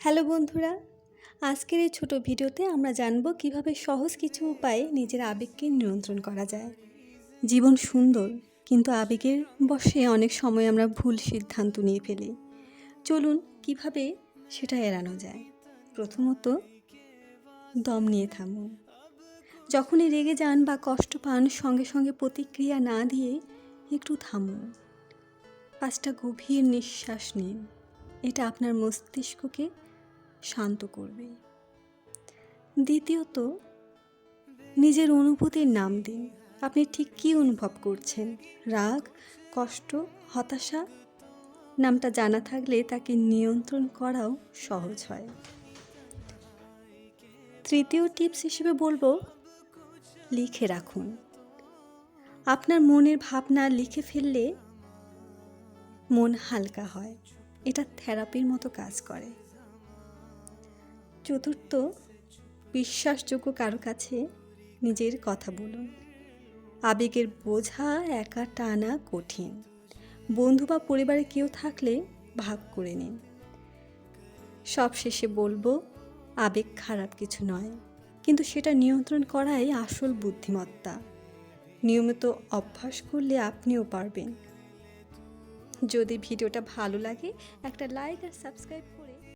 Hello বন্ধুরা, আজকের এই ছোট ভিডিওতে আমরা জানব কিভাবে সহজ কিছু উপায়ে নিজের আবেগকে নিয়ন্ত্রণ করা যায়। জীবন সুন্দর, কিন্তু আবেগের বশে অনেক সময় আমরা ভুল সিদ্ধান্ত নিয়ে ফেলি। চলুন কিভাবে সেটা এড়ানো যায়। প্রথমত, দম নিয়ে থামুন। যখনই রেগে যান বা কষ্ট পান, সঙ্গে সঙ্গে প্রতিক্রিয়া না দিয়ে একটু থামুন। 5টা গভীর নিঃশ্বাস নিন। এটা আপনার মস্তিষ্ককে শান্ত করবে। দ্বিতীয়ত, নিজের অনুভূতির নাম দিন। আপনি ঠিক কী অনুভব করছেন? রাগ, কষ্ট, হতাশা? নামটা জানা থাকলে তাকে নিয়ন্ত্রণ করাও সহজ হয়। তৃতীয় টিপস হিসেবে বলবো, লিখে রাখুন। আপনার মনের ভাবনা লিখে ফেললে মন হালকা হয়। এটা থেরাপির মতো কাজ করে। চতুর্থ, বিশ্বাসযোগ্য কারো কাছে নিজের কথা বলুন। আবেগের বোঝা একা টানা কঠিন। বন্ধু বা পরিবারে কেউ থাকলে ভাগ করে নিন। সবশেষে বলবো, আবেগ খারাপ কিছু নয়, কিন্তু সেটা নিয়ন্ত্রণ করাই আসল বুদ্ধিমত্তা। নিয়মিত অভ্যাস করলে আপনিও পারবেন। যদি ভিডিওটা ভালো লাগে, একটা লাইক আর সাবস্ক্রাইব করুন।